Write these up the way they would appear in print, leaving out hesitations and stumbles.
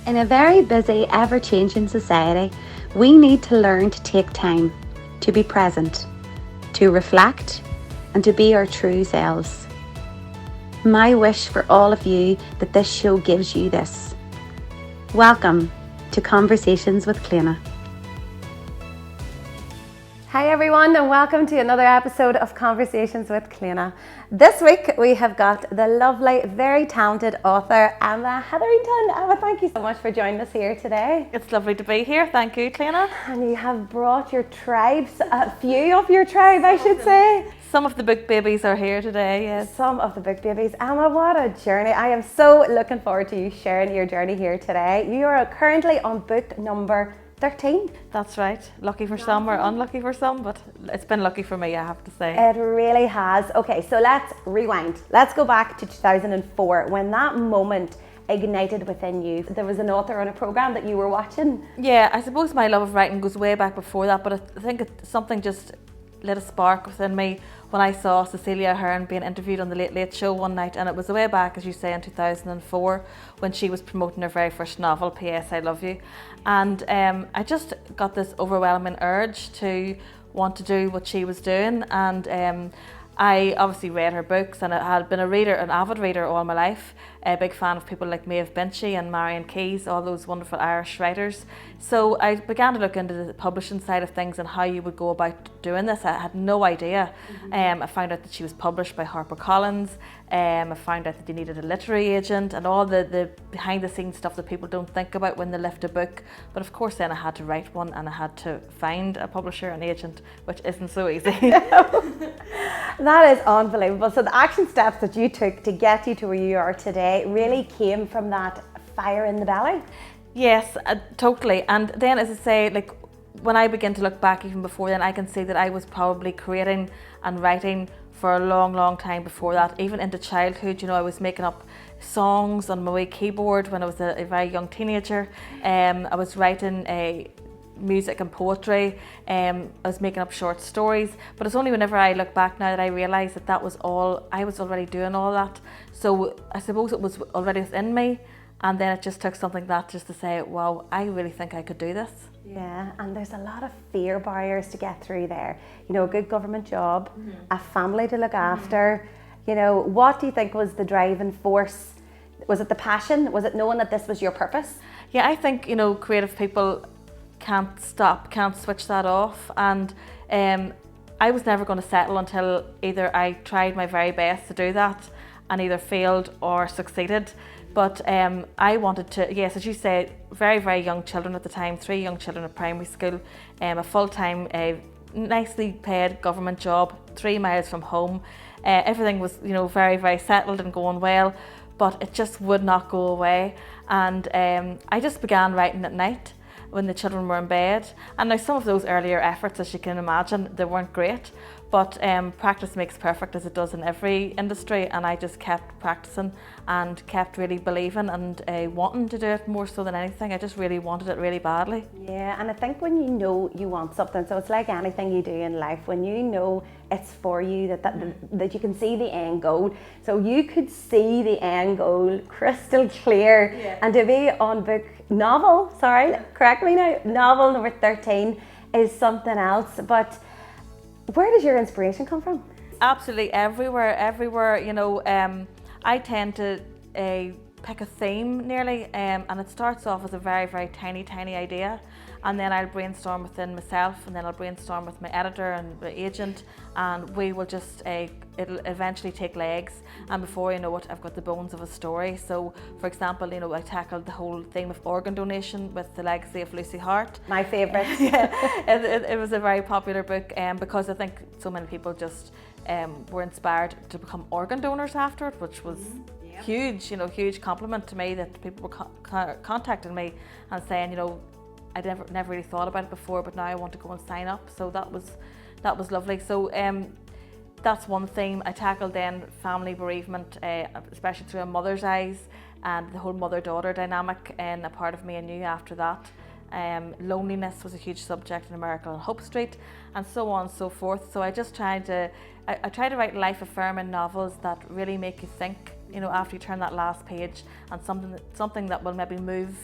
In a very busy, ever-changing society, we need to learn to take time, to be present, to reflect, and to be our true selves. My wish for all of you that this show gives you this. Welcome to Conversations with Cliodhna. Hi everyone, and welcome to another episode of Conversations with Cliodhna. This week we have got the lovely, very talented author Emma Heatherington. Emma, thank you so much for joining us here today. It's lovely to be here. Thank you, Cliodhna. And you have brought your tribes, a few of your tribe I should say. Some of the book babies are here today, yes. Some of the book babies. Emma, what a journey. I am so looking forward to you sharing your journey here today. You are currently on book number 13. That's right. Lucky for some or unlucky for some, but it's been lucky for me, I have to say. It really has. Okay, so let's rewind. Let's go back to 2004 when that moment ignited within you. There was an author on a programme that you were watching. Yeah, I suppose my love of writing goes way back before that, but I think something just lit a spark within me when I saw Cecilia Ahern being interviewed on the Late Late Show one night, and it was way back, as you say, in 2004 when she was promoting her very first novel, P.S. I Love You, and I just got this overwhelming urge to want to do what she was doing, and I obviously read her books, and I had been an avid reader all my life, a big fan of people like Maeve Binchy and Marion Keyes, all those wonderful Irish writers. So I began to look into the publishing side of things and how you would go about doing this. I had no idea. I found out that she was published by HarperCollins. I found out that you needed a literary agent and all the behind the scenes stuff that people don't think about when they lift a book. But of course then I had to write one and I had to find a publisher and agent, which isn't so easy. That is unbelievable. So the action steps that you took to get you to where you are today really came from that fire in the belly? Yes, totally. And then, as I say, like when I begin to look back even before then, I can see that I was probably creating and writing for a long, long time before that. Even into childhood, I was making up songs on my wee keyboard when I was a very young teenager. I was writing music and poetry. I was making up short stories, but it's only whenever I look back now that I realise that was all, I was already doing all that. So I suppose it was already within me, and then it just took something that just to say, wow, I really think I could do this. Yeah, and there's a lot of fear barriers to get through there. A good government job, a family to look after. What do you think was the driving force? Was it the passion? Was it knowing that this was your purpose? Yeah, I think, creative people can't switch that off, and I was never going to settle until either I tried my very best to do that and either failed or succeeded. But I wanted to, yes, as you say, very, very young children at the time, 3 young children at primary school, a full-time, nicely paid government job, 3 miles from home. Everything was, very, very settled and going well, but it just would not go away. And I just began writing at night when the children were in bed. And now some of those earlier efforts, as you can imagine, they weren't great, but practice makes perfect, as it does in every industry, and I just kept practicing and kept really believing and wanting to do it more so than anything. I just really wanted it really badly. Yeah, and I think when you know you want something, so it's like anything you do in life, when you know it's for you, that you can see the end goal. So you could see the end goal crystal clear. Yeah. And to be on novel number 13 is something else. But where does your inspiration come from? Absolutely everywhere. I tend to pick a theme nearly, and it starts off as a very, very tiny idea, and then I'll brainstorm within myself, and then I'll brainstorm with my editor and my agent, and we will just, it'll eventually take legs, and before you know it, I've got the bones of a story. So, for example, I tackled the whole theme of organ donation with The Legacy of Lucy Hart. My favourite. Yeah, it was a very popular book, because I think so many people just were inspired to become organ donors after it, which was huge compliment to me that people were contacting me and saying, I never really thought about it before, but now I want to go and sign up. So that was lovely. So that's one theme. I tackled then family bereavement, especially through a mother's eyes, and the whole mother-daughter dynamic, and a part of me I knew after that. Loneliness was a huge subject in A Miracle on Hope Street, and so on and so forth. So I just tried to, I try to write life-affirming novels that really make you think, after you turn that last page, and something that will maybe move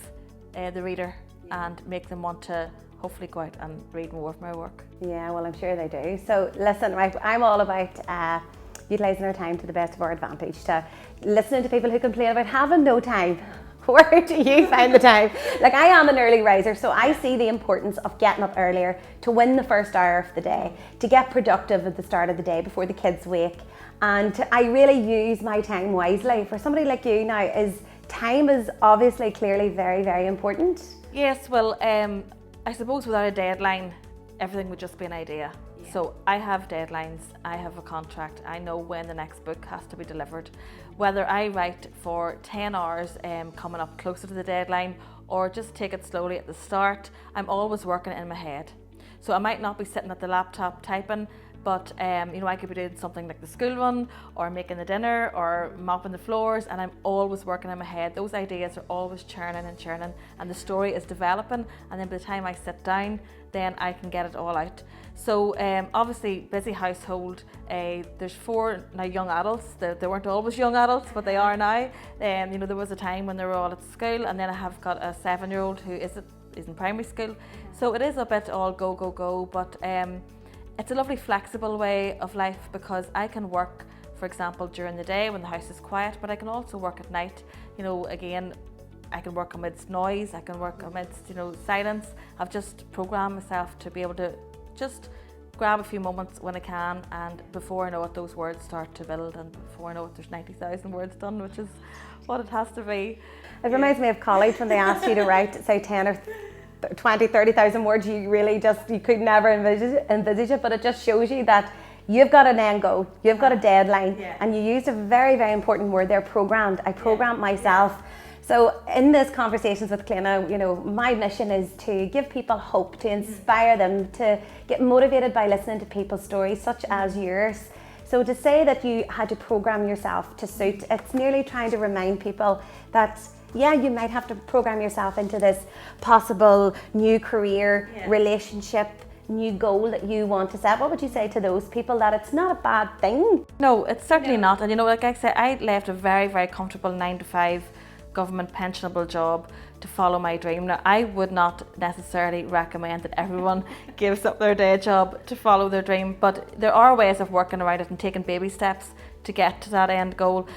the reader and make them want to hopefully go out and read more of my work. Yeah, well, I'm sure they do. So listen, right, I'm all about utilising our time to the best of our advantage, to listening to people who complain about having no time. Where do you find the time? Like, I am an early riser, so I see the importance of getting up earlier to win the first hour of the day, to get productive at the start of the day before the kids wake. And I really use my time wisely. For somebody like you now, time is obviously clearly very, very important. Yes, well, I suppose without a deadline, everything would just be an idea. Yeah. So I have deadlines, I have a contract, I know when the next book has to be delivered. Whether I write for 10 hours coming up closer to the deadline or just take it slowly at the start, I'm always working in my head. So I might not be sitting at the laptop typing, but I could be doing something like the school run or making the dinner or mopping the floors, and I'm always working in my head. Those ideas are always churning and churning, and the story is developing, and then by the time I sit down, then I can get it all out. So obviously, busy household. There's 4 now young adults. They weren't always young adults, but they are now. There was a time when they were all at school, and then I have got a 7-year-old who is in primary school. So it is a bit all go, go, go, but it's a lovely flexible way of life, because I can work, for example, during the day when the house is quiet, but I can also work at night. Again, I can work amidst noise, I can work amidst, silence. I've just programmed myself to be able to just grab a few moments when I can, and before I know it, those words start to build, and before I know it, there's 90,000 words done, which is what it has to be. It reminds me of college when they asked you to write, say, 10 or 20, 30,000 words. You could never envisage it, but it just shows you that you've got an end goal, you've got a deadline, and you used a very, very important word there, programmed. I programmed myself. So in this Conversations with Cliodhna, my mission is to give people hope, to inspire them, to get motivated by listening to people's stories such as yours. So to say that you had to program yourself to suit, it's nearly trying to remind people that you might have to program yourself into this possible new career, relationship, new goal that you want to set. What would you say to those people, that it's not a bad thing? No, it's certainly not. And like I said, I left a very, very comfortable 9-to-5 government pensionable job to follow my dream. Now, I would not necessarily recommend that everyone gives up their day job to follow their dream, but there are ways of working around it and taking baby steps to get to that end goal.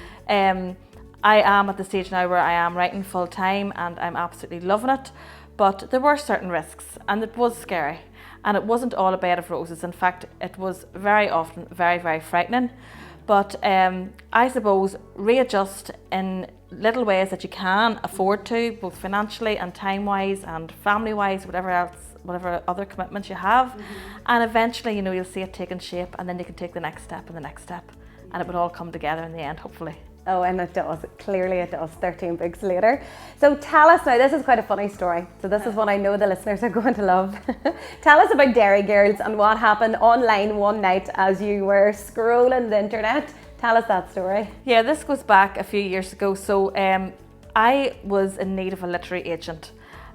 I am at the stage now where I am writing full time and I'm absolutely loving it, but there were certain risks and it was scary, and it wasn't all a bed of roses. In fact, it was very often very, very frightening. But I suppose readjust in little ways that you can afford to, both financially and time-wise and family-wise, whatever other commitments you have. And eventually, you'll see it taking shape, and then you can take the next step and the next step, and it will all come together in the end, hopefully. Oh, and it does. Clearly it does, 13 books later. So tell us now, this is quite a funny story. So this is one I know the listeners are going to love. Tell us about Dairy Girls and what happened online one night as you were scrolling the internet. Tell us that story. Yeah, this goes back a few years ago. So I was in need of a literary agent.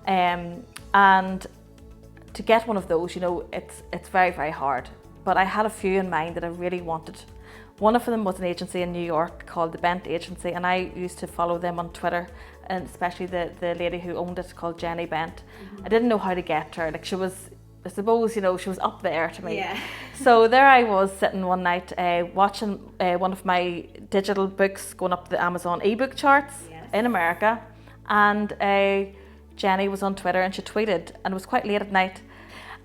And to get one of those, it's very, very hard. But I had a few in mind that I really wanted. One of them was an agency in New York called the Bent Agency, and I used to follow them on Twitter, and especially the lady who owned it, called Jenny Bent. I didn't know how to get her. Like, she was, I suppose, she was up there to me. Yeah. So there I was sitting one night watching one of my digital books going up the Amazon ebook charts in America, and Jenny was on Twitter and she tweeted, and it was quite late at night.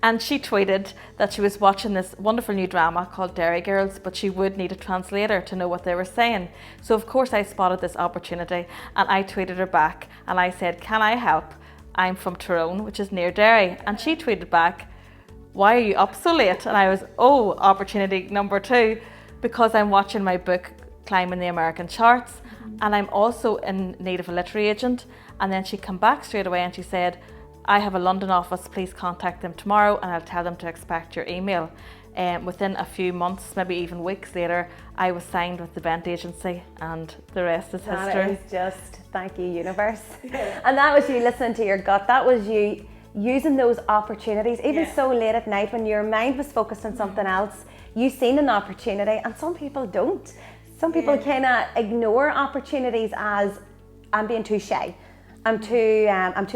And she tweeted that she was watching this wonderful new drama called Dairy Girls, but she would need a translator to know what they were saying. So of course I spotted this opportunity, and I tweeted her back and I said, "Can I help? I'm from Tyrone, which is near Derry." And she tweeted back, "Why are you up so late?" And I was, opportunity number 2, because I'm watching my book climbing the American charts, and I'm also in need of a literary agent. And then she came back straight away and she said, "I have a London office, please contact them tomorrow and I'll tell them to expect your email." Within a few months, maybe even weeks later, I was signed with the Bent Agency, and the rest is history. That is just, thank you, universe. And that was you listening to your gut. That was you using those opportunities, even so late at night when your mind was focused on something else. You seen an opportunity, and some people don't. Some people kind of ignore opportunities as, "I'm being too shy. I'm too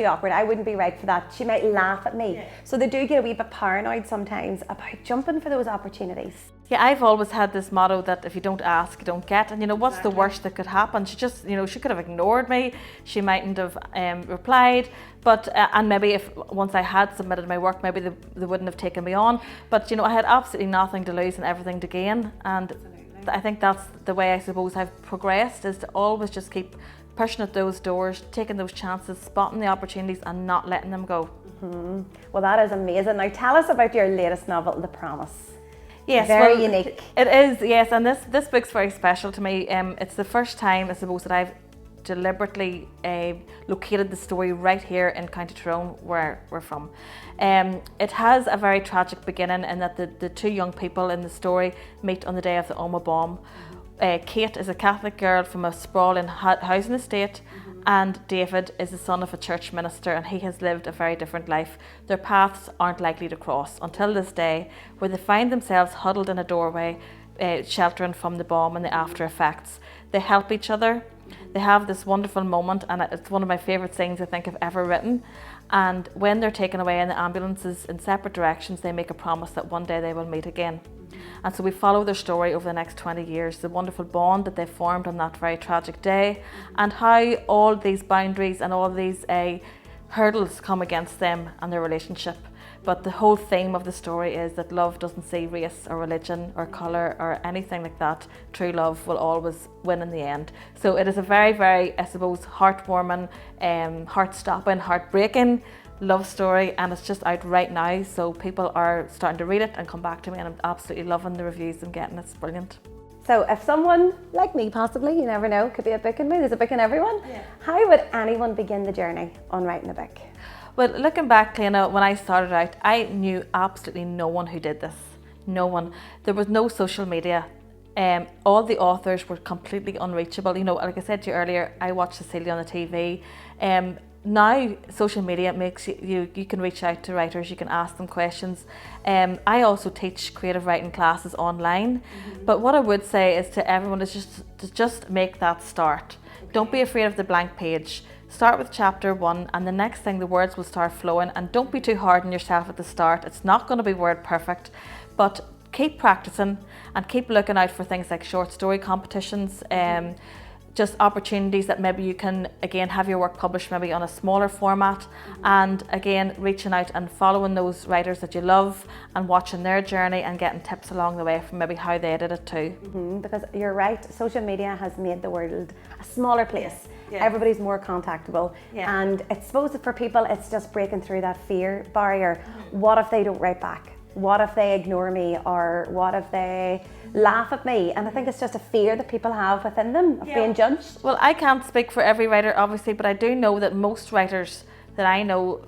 awkward. I wouldn't be right for that. She might laugh at me. So they do get a wee bit paranoid sometimes about jumping for those opportunities. Yeah, I've always had this motto that if you don't ask, you don't get. And you know, what's the worst that could happen? She just, you know, she could have ignored me. She mightn't have replied. But, and maybe if once I had submitted my work, maybe they wouldn't have taken me on. But, you know, I had absolutely nothing to lose and everything to gain. And I think that's the way I suppose I've progressed, is to always just keep pushing at those doors, taking those chances, spotting the opportunities and not letting them go. Well, that is amazing. Now tell us about your latest novel, The Promise. Yes, very unique. It is, yes, and this book's very special to me. It's the first time, I suppose, that I've deliberately located the story right here in County Tyrone, where we're from. It has a very tragic beginning in that the two young people in the story meet on the day of the Omagh bomb. Kate is a Catholic girl from a sprawling housing estate, and David is the son of a church minister, and he has lived a very different life. Their paths aren't likely to cross until this day, where they find themselves huddled in a doorway, sheltering from the bomb and the after effects. They help each other. They have this wonderful moment, and it's one of my favourite things I think I've ever written. And when they're taken away in the ambulances in separate directions, they make a promise that one day they will meet again. And so we follow their story over the next 20 years, the wonderful bond that they formed on that very tragic day, and how all these boundaries and all these hurdles come against them and their relationship. But the whole theme of the story is that love doesn't see race or religion or colour or anything like that. True love will always win in the end. So it is a very, very, I suppose, heartwarming, heart-stopping, heartbreaking love story, and it's just out right now, so people are starting to read it and come back to me, and I'm absolutely loving the reviews I'm getting. It's brilliant. So if someone like me, possibly, you never know, could be a book in me, there's a book in everyone, how would anyone begin the journey on writing a book? Well, looking back, Cliodhna, when I started out, I knew absolutely no one who did this. No one. There was no social media. All the authors were completely unreachable. You know, like I said to you earlier, I watched Cecilia on the TV. Now social media makes you can reach out to writers, you can ask them questions. I also teach creative writing classes online, but what I would say is to everyone is just make that start. Don't be afraid of the blank page. Start with chapter 1, and the next thing the words will start flowing, and don't be too hard on yourself at the start. It's not going to be word perfect, but keep practicing and keep looking out for things like short story competitions, just opportunities that maybe you can again have your work published maybe on a smaller format, and again reaching out and following those writers that you love and watching their journey and getting tips along the way from maybe how they did it too. Because you're right, social media has made the world a smaller place. Everybody's more contactable, and I suppose for people it's just breaking through that fear barrier. What if they don't write back? What if they ignore me, or what if they laugh at me? And I think it's just a fear that people have within them of being judged. Well, I can't speak for every writer obviously, but I do know that most writers that I know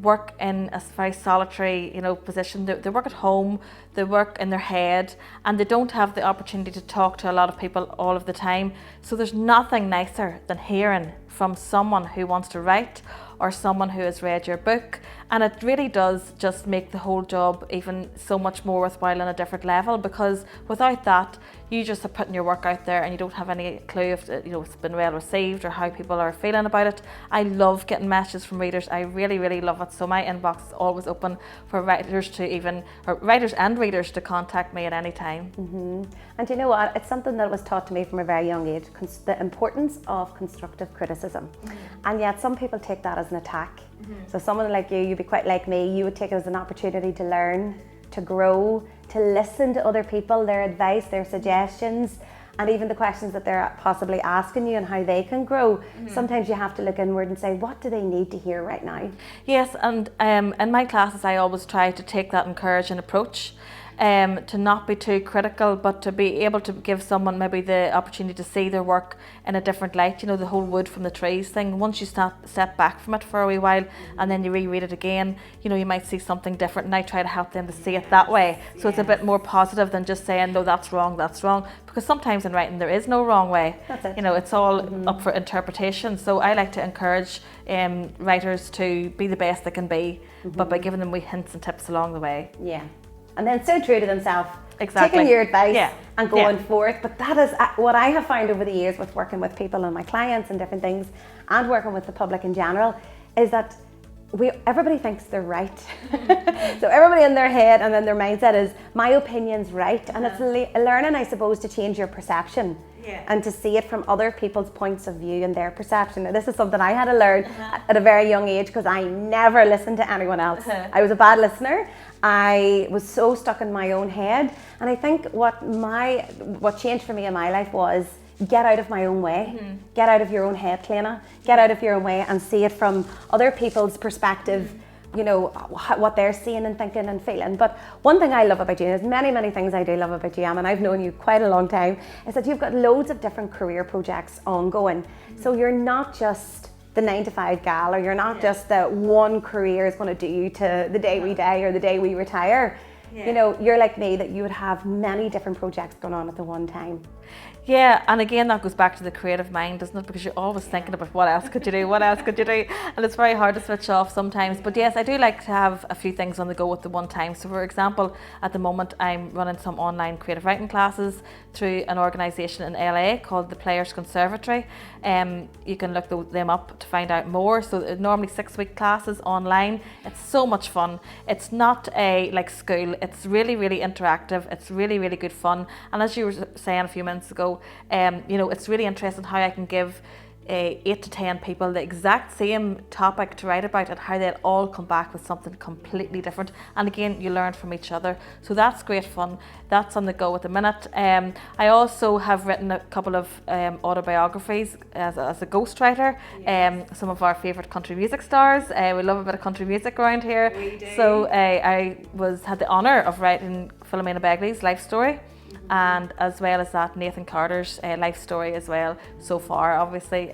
work in a very solitary, you know, position. They work at home, they work in their head, and they don't have the opportunity to talk to a lot of people all of the time. So there's nothing nicer than hearing from someone who wants to write or someone who has read your book, and it really does just make the whole job even so much more worthwhile on a different level, because without that you just are putting your work out there and you don't have any clue if it's been well received or how people are feeling about it. I love getting messages from readers. I really love it. So my inbox is always open for writers and readers to contact me at any time. And you know what, it's something that was taught to me from a very young age, the importance of constructive criticism. And yet some people take that as an attack. So someone like you'd be quite like me, you would take it as an opportunity to learn, to grow, to listen to other people, their advice, their suggestions, and even the questions that they're possibly asking you and how they can grow. Sometimes you have to look inward and say, what do they need to hear right now? Yes, and in my classes I always try to take that encouraging approach. To not be too critical, but to be able to give someone maybe the opportunity to see their work in a different light. You know, the whole wood from the trees thing. Once you step back from it for a wee while and then you reread it again, you know, you might see something different, and I try to help them to see it that way. So it's a bit more positive than just saying, no, that's wrong, because sometimes in writing there is no wrong way. That's it. You know, it's all up for interpretation. So I like to encourage writers to be the best they can be, but by giving them wee hints and tips along the way. Yeah. and then so true to themselves, Exactly. taking your advice Yeah. and going forth. But that is what I have found over the years with working with people and my clients and different things, and working with the public in general, is that everybody thinks they're right. So everybody in their head and then their mindset is, my opinion's right. And it's learning, I suppose, to change your perception. And to see it from other people's points of view and their perception. Now, this is something I had to learn at a very young age, because I never listened to anyone else. I was a bad listener. I was so stuck in my own head. And I think what changed for me in my life was get out of my own way. Get out of your own head, Cliodhna. Get out of your own way and see it from other people's perspective. You know, what they're seeing and thinking and feeling. But one thing I love about you, there's many things I do love about you, Emma, and I've known you quite a long time, is that you've got loads of different career projects ongoing. So you're not just the 9-to-5 gal, or you're not just the one career is going to do you to the day we die or the day we retire. You know, you're like me, that you would have many different projects going on at the one time. Yeah, and again, that goes back to the creative mind, doesn't it? Because you're always thinking about what else could you do, what else could you do, and it's very hard to switch off sometimes. But yes, I do like to have a few things on the go at the one time. So for example, at the moment I'm running some online creative writing classes through an organisation in LA called the Players Conservatory. You can look them up to find out more. So normally 6-week classes online. It's so much fun. It's not like school. It's really interactive. It's really good fun. And as you were saying a few minutes ago, you know, it's really interesting how I can give 8 to 10 people the exact same topic to write about, and how they'll all come back with something completely different. And again, you learn from each other. So that's great fun. That's on the go at the minute. I also have written a couple of autobiographies as a ghostwriter. Some of our favourite country music stars. We love a bit of country music around here. We do. So I had the honour of writing Philomena Begley's life story. And as well as that, Nathan Carter's life story as well, so far, obviously.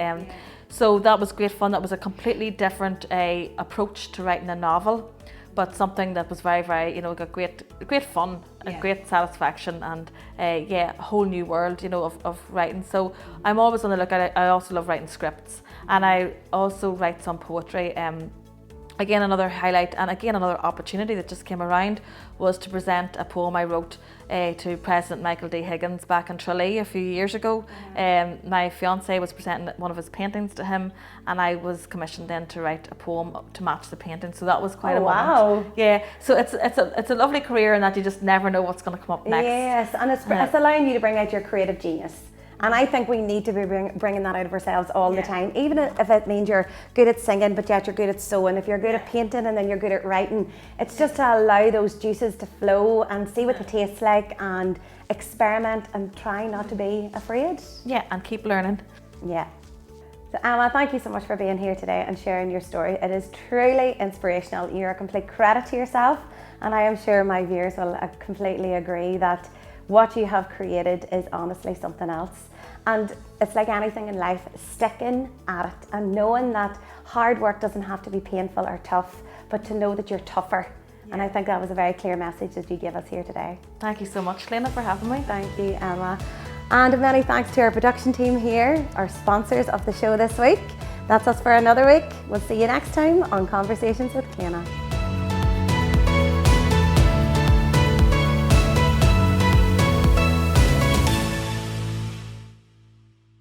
So that was great fun. That was a completely different approach to writing a novel, but something that was very, you know, got great fun and great satisfaction, and a whole new world, you know, of writing. So I'm always on the lookout. I also love writing scripts, and I also write some poetry. Again, another highlight, and again another opportunity that just came around, was to present a poem I wrote to President Michael D. Higgins back in Tralee a few years ago. My fiance was presenting one of his paintings to him, and I was commissioned then to write a poem to match the painting. So that was quite a moment. Yeah, so it's a lovely career, in that you just never know what's going to come up next. Yes, and it's allowing you to bring out your creative genius. And I think we need to be bringing that out of ourselves all the time, even if it means you're good at singing but yet you're good at sewing, if you're good at painting and then you're good at writing. It's just to allow those juices to flow and see what they taste like, and experiment and try not to be afraid. Yeah, and keep learning. Yeah. So Emma, thank you so much for being here today and sharing your story. It is truly inspirational. You're a complete credit to yourself, and I am sure my viewers will completely agree that what you have created is honestly something else. And it's like anything in life, sticking at it and knowing that hard work doesn't have to be painful or tough, but to know that you're tougher. And I think that was a very clear message that you gave us here today. Thank you so much, Cliodhna, for having me. Thank you, Emma. And many thanks to our production team here, our sponsors of the show this week. That's us for another week. We'll see you next time on Conversations with Cliodhna.